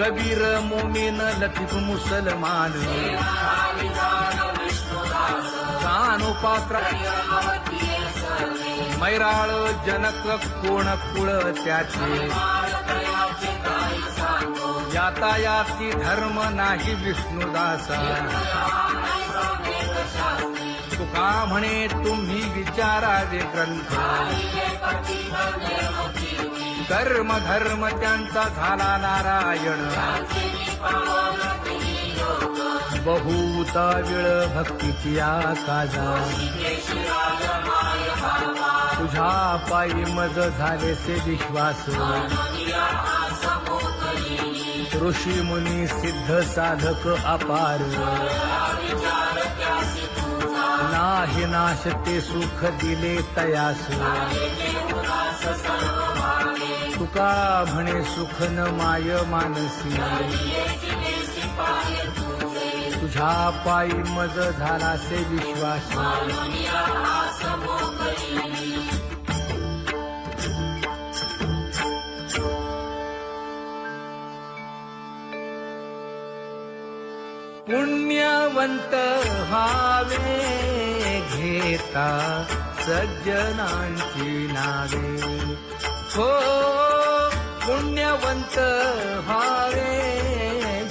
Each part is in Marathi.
कबीर मोमीन लतीफ मुसलमान कानोपात्र मैराळ जनक कोण कुळ त्याचे यातायाती धर्म नाही विष्णुदासा तुका म्हणे तुम्ही विचारावे ग्रंथ कर्म धर्म त्यांचा झाला नारायण बहुता वेळ भक्तीची आकाजा तुझ्या पायी मज झालेसे विश्वास ऋषी मुनी सिद्ध साधक अपार नाही नाश ते सुख दिले तयास तुका म्हणे सुख न माय मानसी तुझ्या पायी मज झालासे विश्वास पुण्यवंत व्हावे घेता सज्जनांची नावे हो पुण्यवंत व्हावे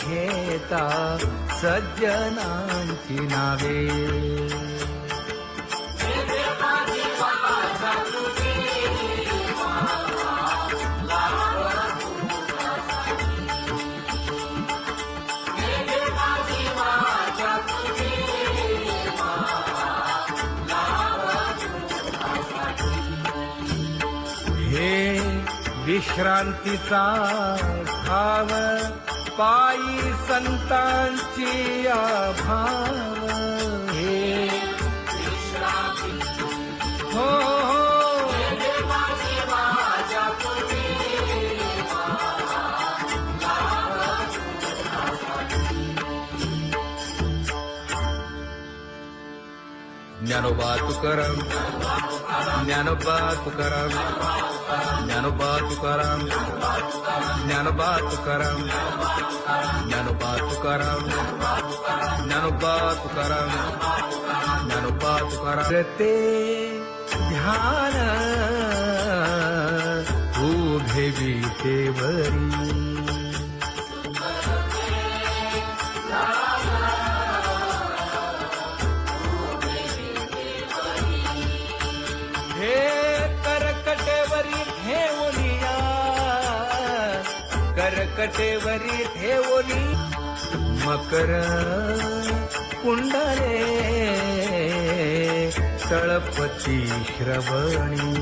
घेता सज्जनांची नावे हे विश्रांतीचा भाव पायी संतांची अभाव हे हो ज्ञानोबा तुकाराम ज्ञानोबा तुकाराम ज्ञानोबा तुकाराम ज्ञानोबा तुकाराम ज्ञानोबा तुकाराम ज्ञानोबा तुकाराम ज्ञानोबा तुकाराम ते ध्यान उभे विटेवरी करकटेवरी ठेवली मकर कुंडले तळपती श्रवणी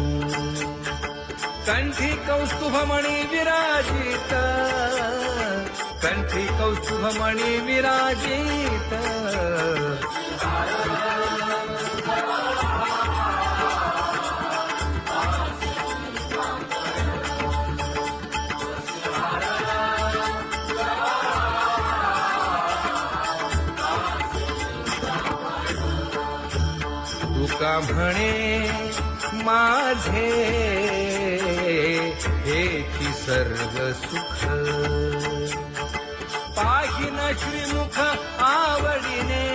कंठी कौस्तुभमणी विराजित कंठी कौस्तुभमणी विराजित तुका म्हणे माझे हेची सर्व सुख पाहिन श्रीमुख आवडीने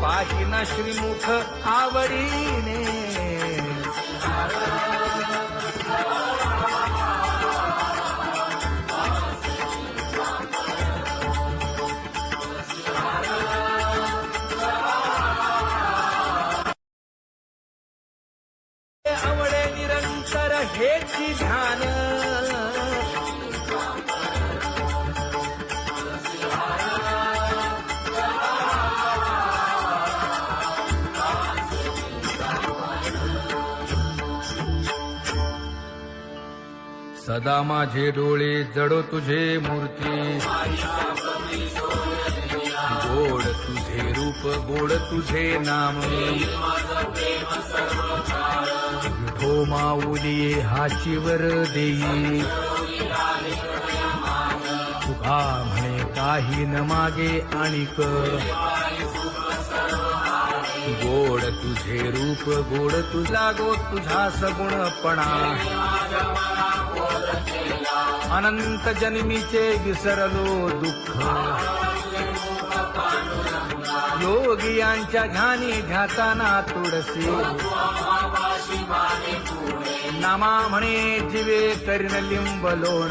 पाहिन श्रीमुख आवडीने आवडे निरंतर हेची ध्यान सदा माझे डोळे जडो तुझे मूर्ती गोड तुझे रूप गोड तुझे नाम विठो माऊली हाचीवर देई तुका म्हणे काही न मागे आणिक गोड तुझे रूप गोड तुझा गो तुझा सगुणपणा अनंत जन्मीचे विसरलो दुःख योगियांच्या ध्यानी ध्याताना तुळसी नामा म्हणे जीवे करीन लिंब लोण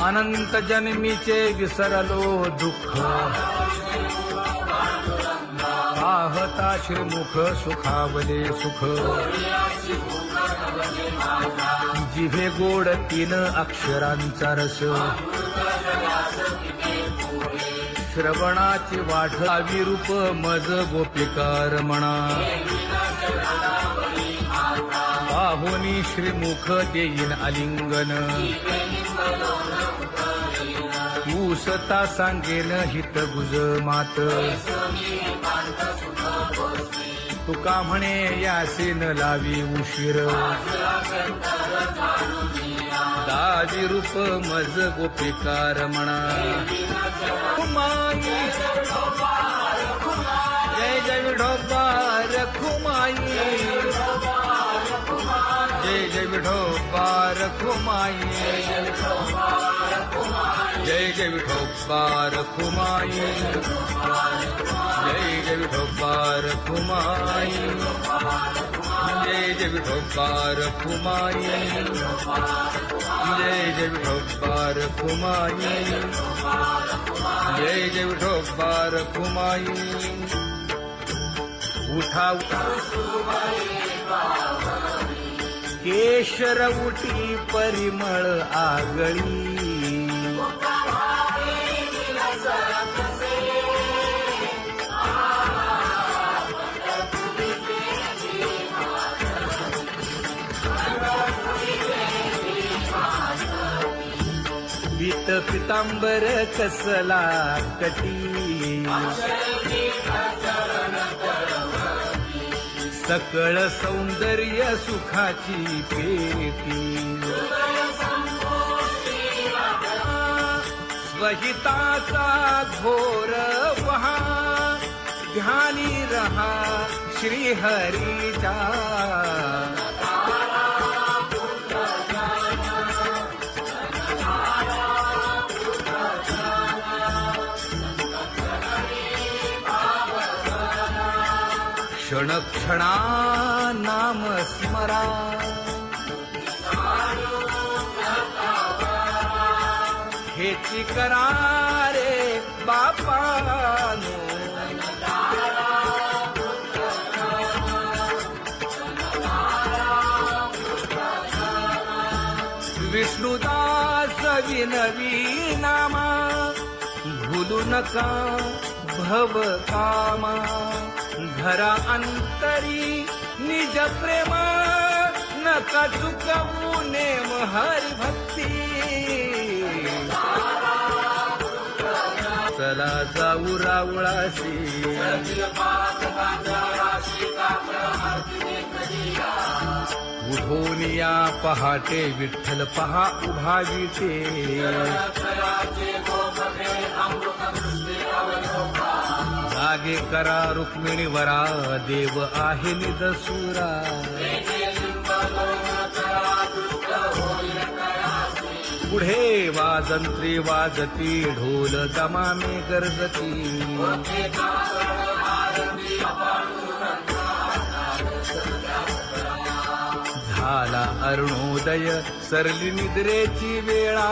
अनंत जन्मीचे विसरलो दुःख पाहता श्रीमुख सुखावले सुख जिभे गोड 3 अक्षरांचा रस श्रवणाची वाढ विरूप मज गोपिकार म्हणा पाहुनी श्रीमुख देईन आलिंगन ऊसता सांगेन हित गुज मात तुका म्हणे यासीन लावी उशीर दावी रूप मज गोपिकार म्हणा खुमाई जय जय विठोबार खुमाई जय जय विठोबार खुमाई जय जय विठोबार खुमाई जय जय विठोबार खुमाई जय जय विठोबार खुमाई जय जय विठोबार खुमाई जय जय विठोबार खुमाई उठा केशर उठी परिमळ आगळी पीत पितांबर कसला कटी सकळ सौंदर्य सुखाची पेटी स्वहिताचा घोर वहा ध्यानी रहा श्रीहरीचा क्षण क्षणा नाम स्मरा हेची करा रे बापानो विष्णुदास विनवी नामा भूलू नका भव कामा धरा अंतरी निज प्रेमा नका चुकवू नेम हरी भक्ती चला जाऊ रावळाशी उठोनिया पहाटे विठ्ठल पहा उभा विटे जागे करा रुक्मिणी वरा देव आहे निदसुरा पुढे वाजंत्री वाजती ढोल दमामे गरजती झाला अरुणोदय सरली निद्रेची वेळा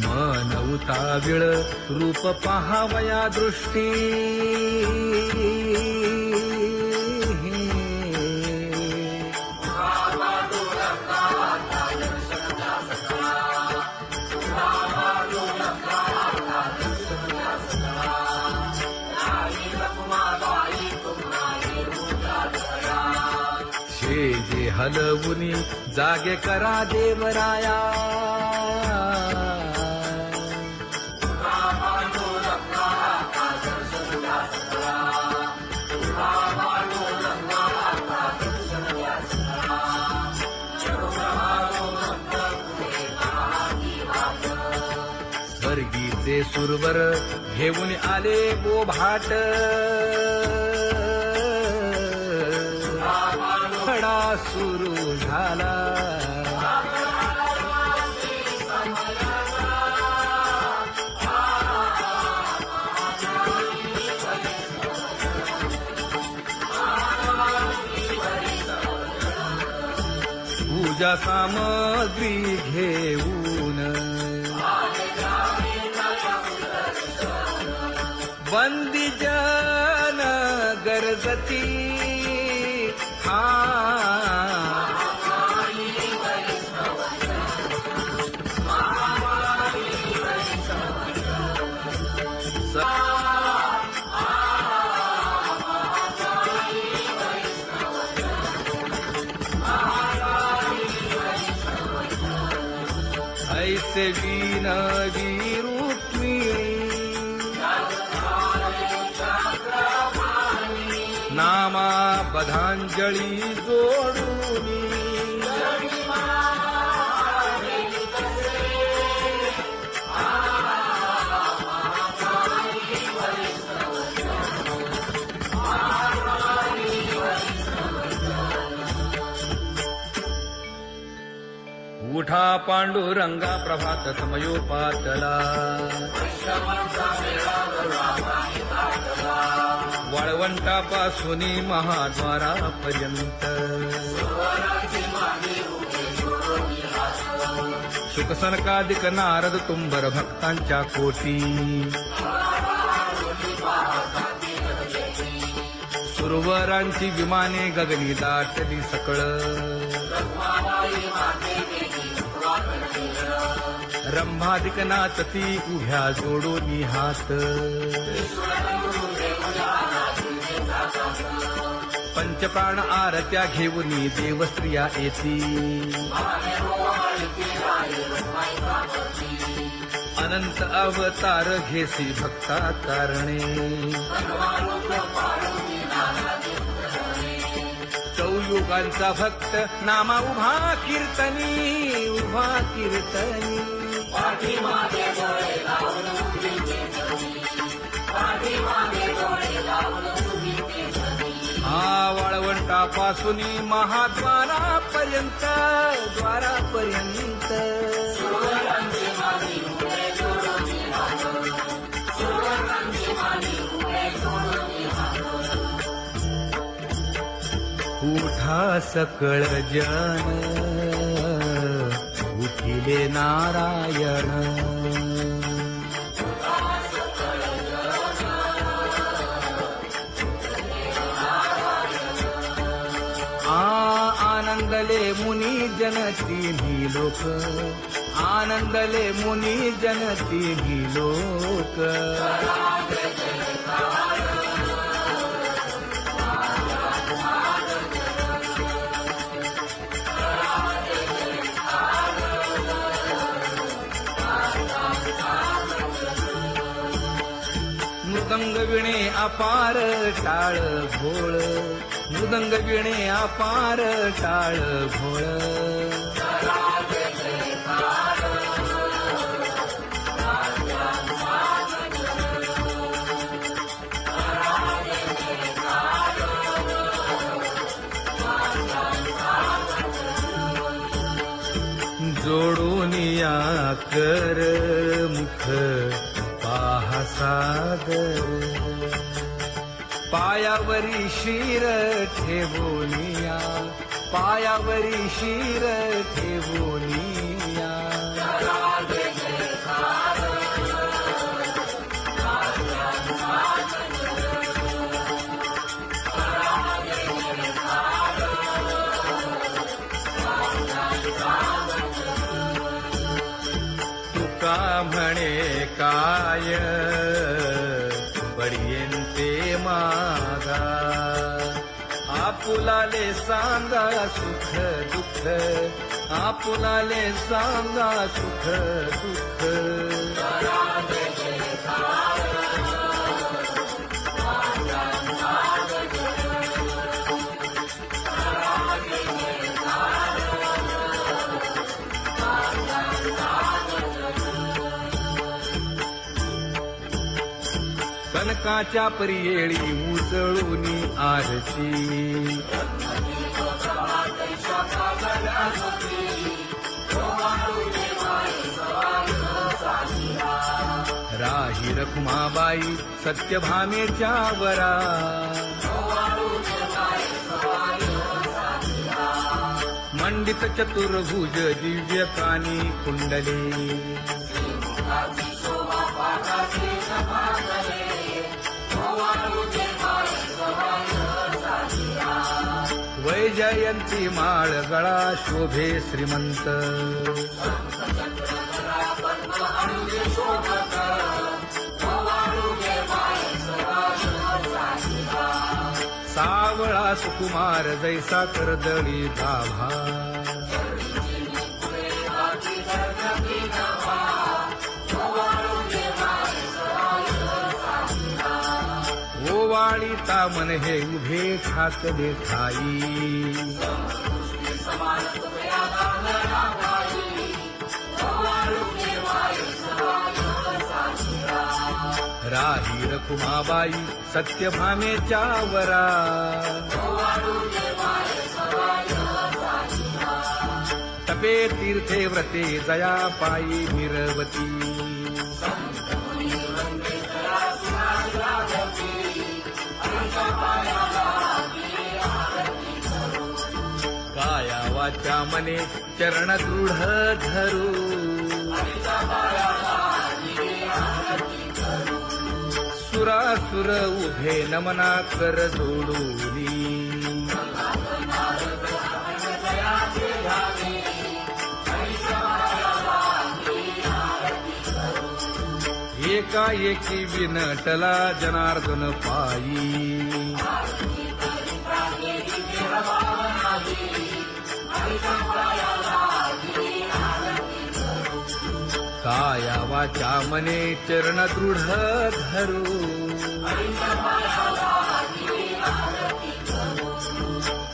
मन उताविळ रूप पहावया दृष्टी जे हलवुनी जागे करा देवराया स्वर्गी ते सुरवर घेऊन आले बोभाट खडा सुरू झाला पूजा सामग्री घेऊन बंदी जन गरजती ऐसे विनवी रुक्मिणी नामा बधांजळी जोडूनी उठा पांडुरंगा प्रभात समयोपातला वाळवंटापासून महाद्वारापर्यंत शुकसनकादिक नारद तुंबर भक्तांच्या कोटी सुरवरांची विमाने गगनी दाटली सकळ रंभादिक नाचती उभ्या जोडोनी हात पंचप्राण आरत्या घेऊनी देवस्त्रिया येती अनंत अवतार घेसी भक्ता तारणे चौयुगांचा भक्त नामा उभा कीर्तनी उभा कीर्तनी वाळवंटापासून महाद्वारापर्यंत द्वारापर्यंत उठा सकळ जन उठिले नारायण आनंदले मुनी जन तिन्ही लोक आनंदले मुनी जन तिन्ही लोक मृदंग विणे अपार टाळ भोळ मृदंग विणे अपार टाळ भोळ जोडूनिया कर मुख पाहा सागर पायावरी शिर ठेवोनिया पायावरी शिर ठेवोनिया तुका म्हणे काय बडियेंते मागा आपुलाले सांगा सुख दुःख आपुलाले सांगा सुख दुःख सनकाच्या परियेळी उजळूनी आरती राही रखुमाबाई सत्यभामेच्या वरा मंडित चतुर्भुज दिव्य कानी कुंडले वैजयंती माळ गळा शोभे श्रीमंत सावळा सुकुमार जैसा कर्दळी गाभा ओवाळी तामन हे उभे ठाकले ठाई राही रखुमाबाई सत्यभामेच्या वरा तपे तीर्थे व्रते जया पायी मिरवती काया वाचा मने चरण दृढ धरू सुरासुर उभे नमना कर जोडूनी एकाएकी विनटला जनार्दन पायी काया वाचा मने चरण दृढ धरू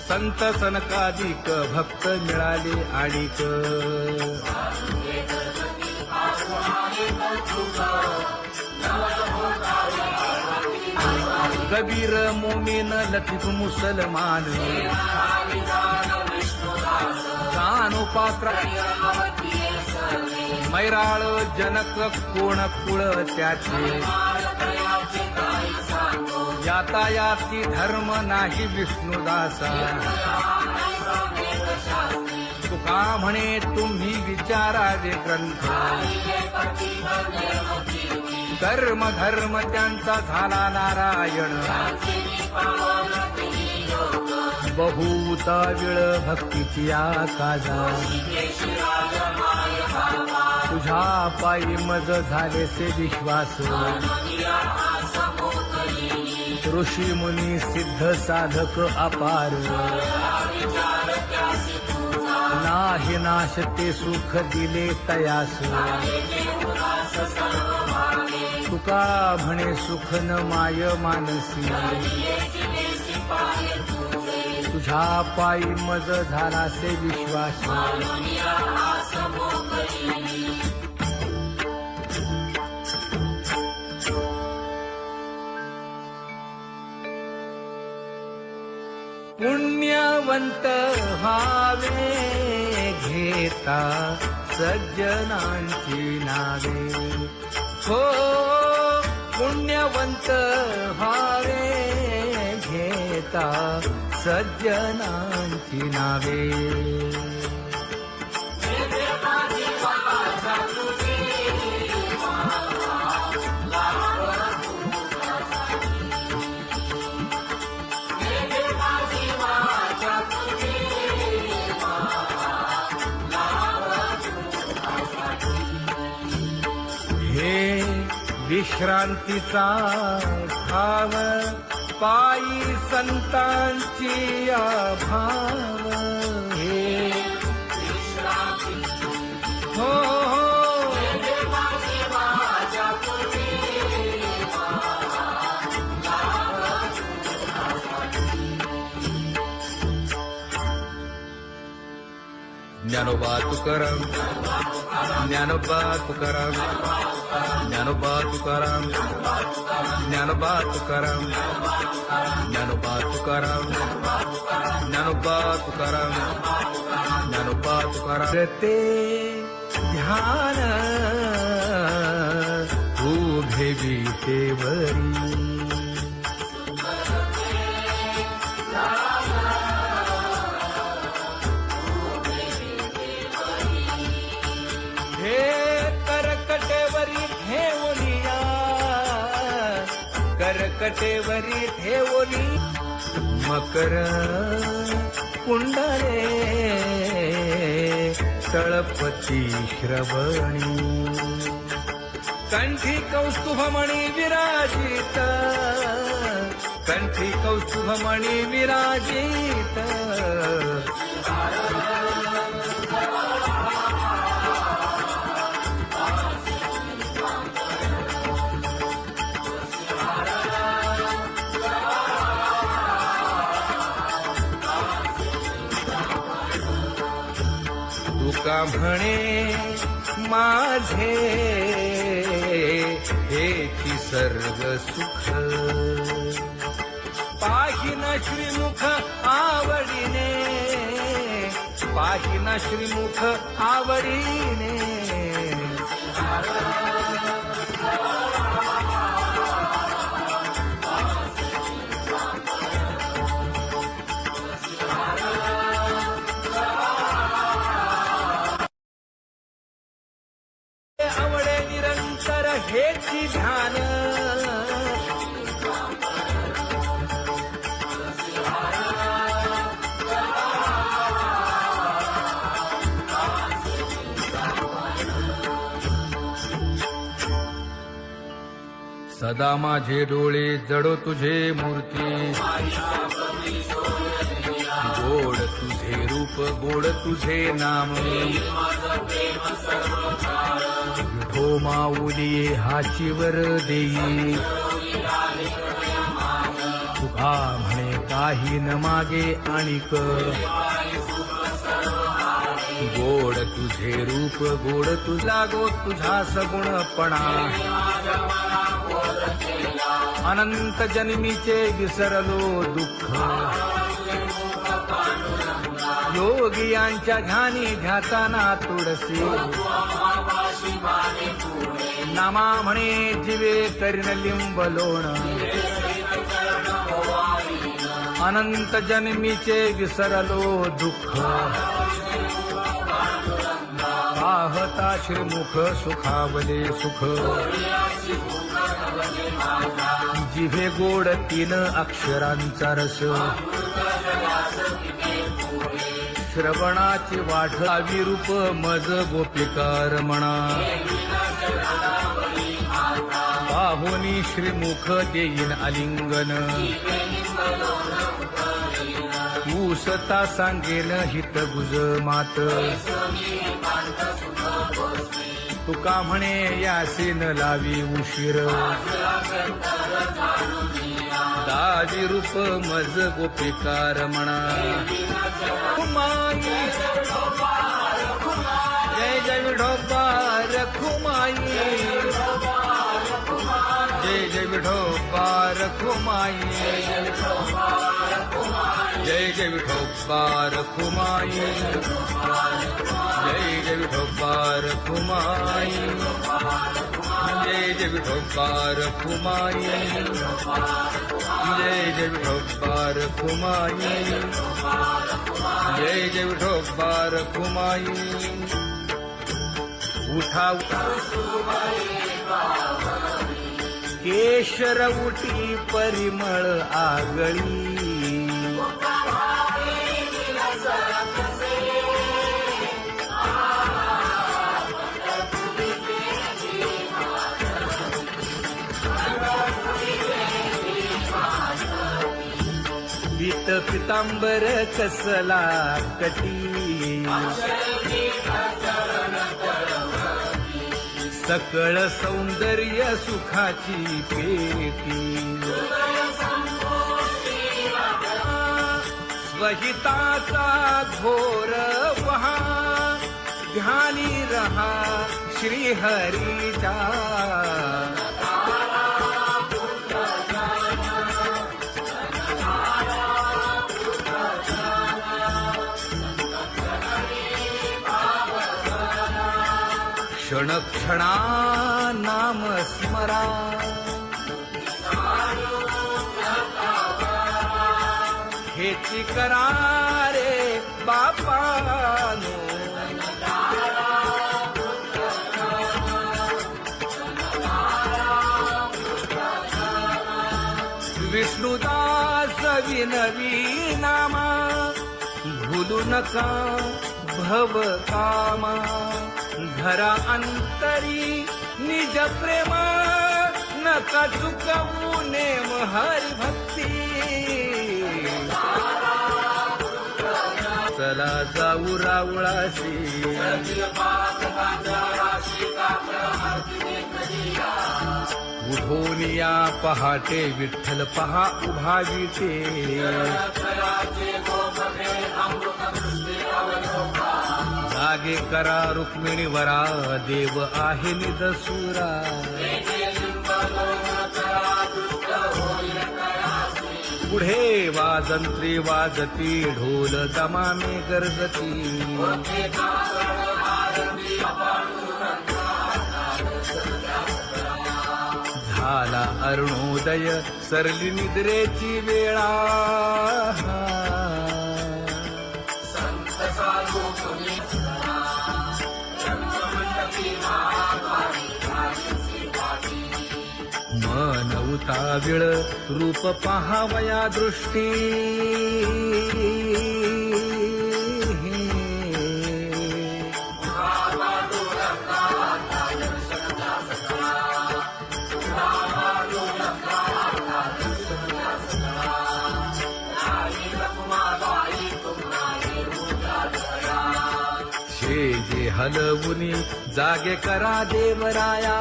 संत सनकादिक भक्त मिळाले आणिक कबीर मोमीन लतीफ मुसलमान कानोपात्र मैराळ जनक कोण कुळ त्याचे यातायाती धर्म नाही विष्णुदासा तुका म्हणे तुम्ही विचारावे ग्रंथ कर्म धर्म त्यांचा झाला नारायण बहुता वेळ भक्तीची आकाजा तुझ्या पायी मज झाले से विश्वास ऋषी मुनी सिद्ध साधक अपार नाही नाश ते सुख दिले तयास तुका म्हणे सुख न माय मानसी तुझ्या पायी मज झाला से विश्वास पुण्यवंत व्हावे घेता सज्जनांची नावे हो पुण्यवंत व्हावे घेता सज्जनांची नावे विश्रांतीचा भाव पायी संतांची भाव हे हो ज्ञानोबा तुकाराम ज्ञानोबा तुकाराम ज्ञानोबा तुकाराम ज्ञानोबा तुकाराम ज्ञानोबा तुकाराम ज्ञानोबा तुकाराम ज्ञानोबा तुकाराम ते ध्यान उभे विटेवरी करकटेवरी ठेवली मकर कुंडले तळपती श्रवणी कंठी कौस्तुभमणी विराजित कंठी कौस्तुभमणी विराजित तुका म्हणे माझे हेची सर्व सुख पाहिना श्रीमुख आवडीने पाहिना श्रीमुख आवडीने आवडे निरंतर हेची ध्यान सदा माझे डोळे जडो तुझे मूर्ती गोड तुझे रूप गोड तुझे नाम विठो माऊली हाचीवर देई तुका म्हणे काही न मागे आणिक गोड तुझे रूप गोड तुझा गो तुझा सगुणपणा अनंत जन्मीचे विसरलो दुःख योगियांच्या ध्यानी ध्याताना तुळसी नामा म्हणे जीवे करीन लिंबलोण अनंत जन्मीचे विसरलो दुःख पाहता श्रीमुख सुखावले सुख जिभे गोड तीन अक्षरांचा रस श्रवणाची वाढ विरूप मज गोपिकार म्हणा पाहुनी श्रीमुख देईन आलिंगन ऊसता सांगेन हित गुज मात तुका म्हणे यासीन लावी उशीर दाजी रूप मज गोपिकार म्हणा जय जय विठोबा रखुमाई जय जय विठोबा रखुमाई जय जय विठोबा रखुमाई जय जय विठोबा रखुमाई जय जय विठोबा रखुमाई जय जय विठोबा रखुमाई जय जय विठोबा रखुमाई उठा केशर उठी परिमळ आगळी पीत पितांबर कसला कटी सकळ सौंदर्य सुखाची पेटी स्वहिताचा घोर वहा ध्यानी रहा श्री हरीचा. क्षण क्षणा नाम स्मरा. हेची करा रे बापानो. विष्णुदास विनवी नामा. भूलू नका भव कामा. धरा अंतरी निज प्रेम. नका चुकवू नेम हरी भक्ती. चला जाऊ रावळाशी. उठून या पहाटे विठ्ठल पहा उभा विटे. जागे करा रुक्मिणी वरा. देव आहे निदसुरा. पुढे वाजंत्री वाजती. ढोल दमामे गरजती. झाला अरुणोदय सरली निद्रेची वेळा. मन उताविळ रूप पहावया दृष्टी. जे हलवुनी जागे करा देवराया.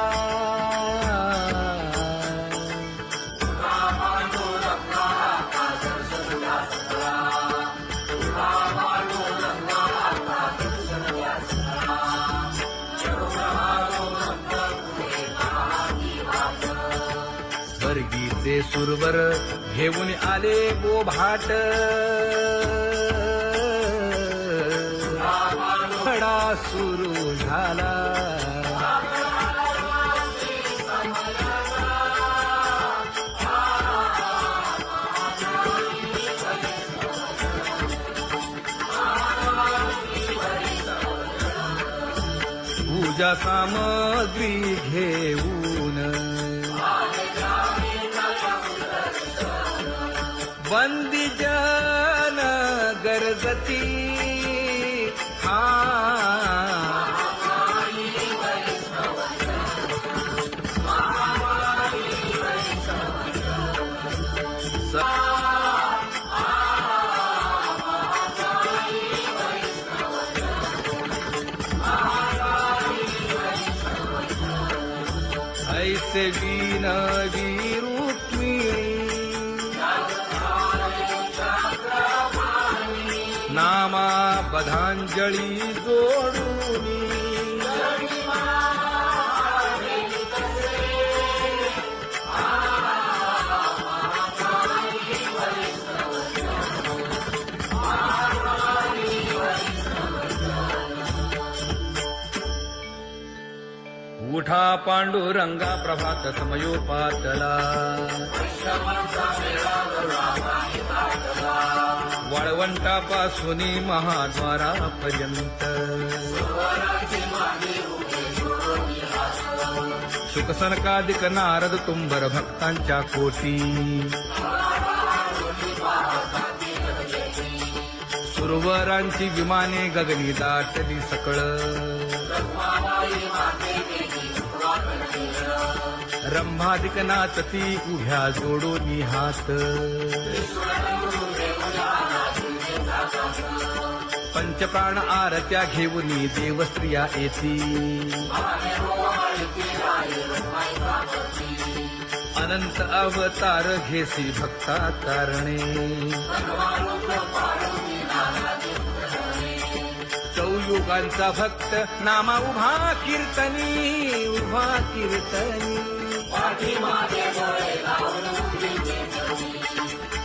स्वर्गीचे सुरवर घेऊन आले बोभाट. खडा सुरू झाला. पूजा सामग्री घेऊन. बंदी जन गरजती. ऐसे विनवी रुक्मिणी. नामा बधांजळी जोडूनी. उठा पांडुरंगा प्रभात समयोपातला. वाळवंटापासून महाद्वारापर्यंत. शुकसनकादिक नारद तुंबर भक्तांच्या कोटी. सुरवरांची विमाने गगनी दाटली सकळ. रंभादिक नाचती उभ्या जोडोनी हात. पंचप्राण आरत्या घेऊनी देवस्त्रिया येती. अनंत अवतार घेसी भक्ता तारणे. युगांचा भक्त नामा उभा कीर्तनी उभा कीर्तनी पाठीमागे डोळे लावून उभी ते जगी,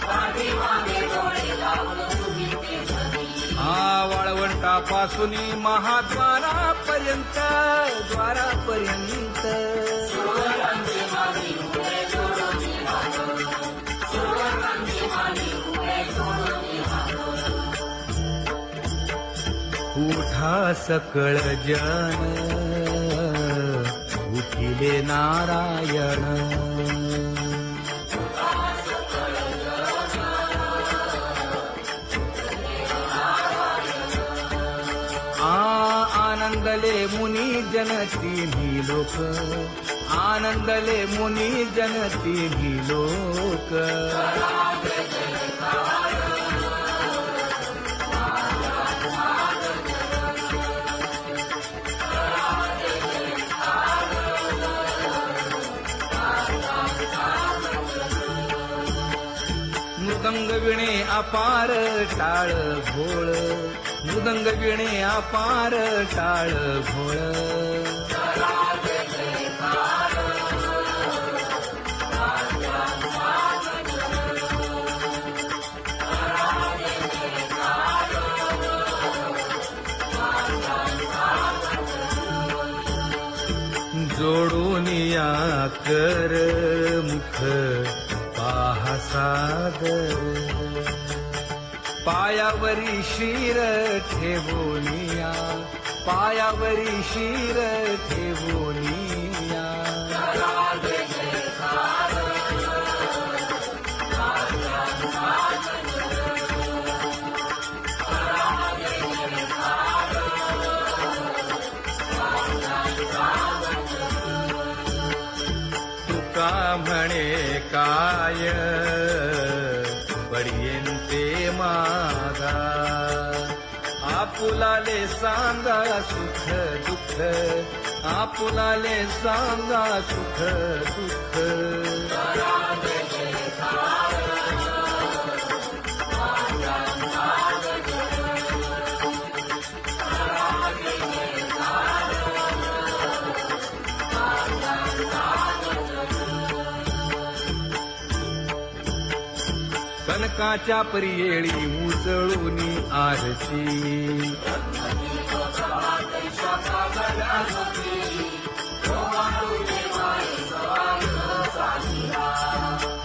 पाठीमागे डोळे लावून उभी ते जगी. हा वाळवंटापासून महाद्वारापर्यंत द्वारापर्यंत सुवर्णांची माली उभे जोडून हात, सुवर्णांची माली उभे जोडून हात. उठा सकळ जन उठिले नारायण आनंदले मुनी जन तिन्ही लोक आनंदले मुनी जन तिन्ही लोक मृदंग विणे अपार टाळ भोळ मृदंग विणे अपार टाळ भोळ जोडून या कर मुख पाहा सागर पायावरी शिर ठेवोनिया पायावरी शिर ठेवोनिया तुका म्हणे काय बडियेंते मागा आपुलाले सांगा सुख दुःख आपुलाले सांगा सुख दुःख कनकाच्या परियेळी उजळून आरती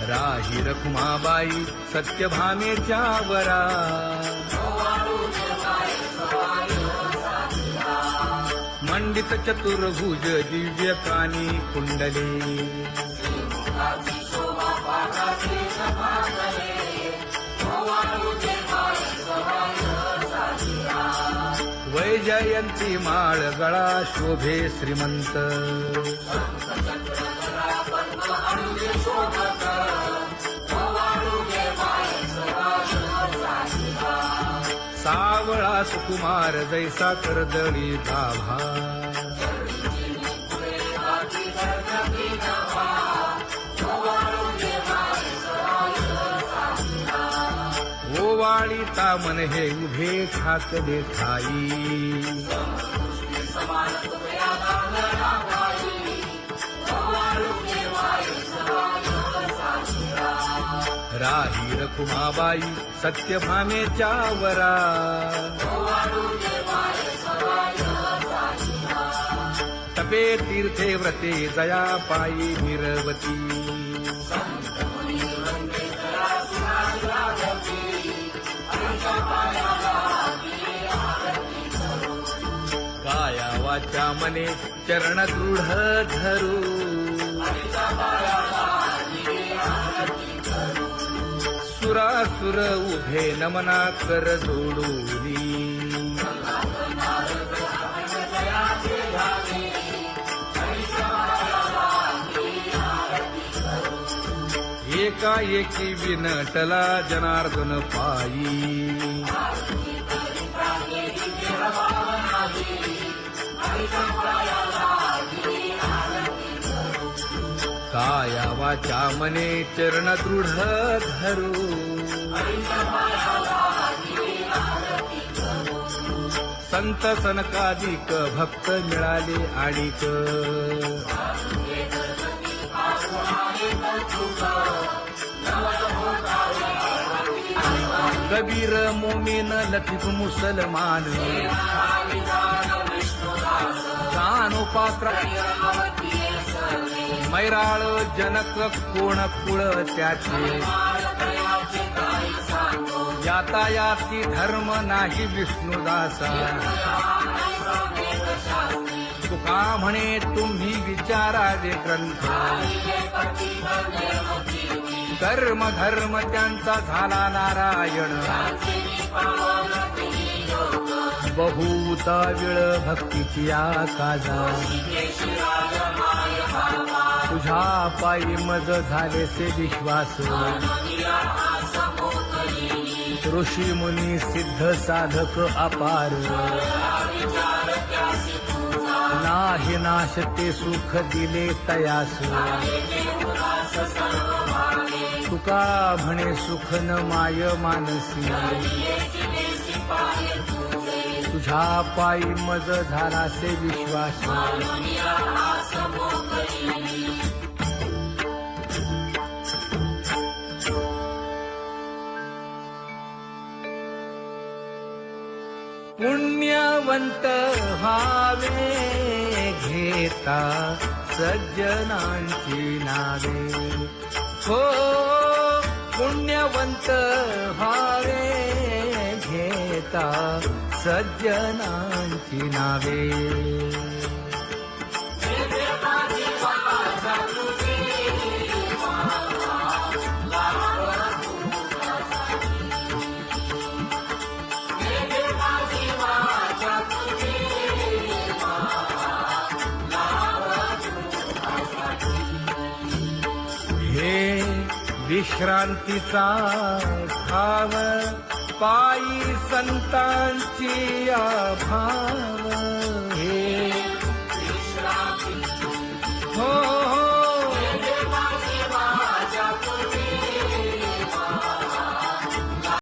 राही रखुमाबाई सत्यभामेच्या वरा मंडित चतुर्भुज दिव्य कानी कुंडली वैजयंती माळ गळा शोभे श्रीमंत सावळा सुकुमार जैसा कर्दळी गाभा ओवाळीता मन हे उभे ठाकले ठाई राही रखुमाबाई सत्यभामेच्या वरा तपे तीर्थे व्रते जया पायी निरवती काया वाचा मने चरण दृढ धरू सुरासुर उभे नमना कर जोडूनी एकाएकी विनटला जनार्दन पायी काया वाचा मने चरण दृढ धरू संत सनकादिक भक्त मिळाले आणिक कबीर मोमीन लतीफ मुसलमान दानोपात्र मैराळ जनक कोण कुळ त्याचे यातायाती धर्म नाही विष्णुदासा तुका म्हणे तुम्ही विचारावे ग्रंथ कर्म धर्म त्यांचा झाला नारायण बहुता वेळ भक्तीची आकाजा तुझ्या पायी मज झाले से विश्वास ऋषी मुनी सिद्ध साधक अपार नाही नाश ते सुख दिले तयास तुका म्हणे सुख न माय मानसी तुझ्या पायी मज झाला से विश्वास पुण्यवंत व्हावे घेता सज्जनांची नावे हो पुण्यवंत व्हावे घेता सज्जनांची नावे हे विश्रांतीचा ठाव पायी संतांची भाव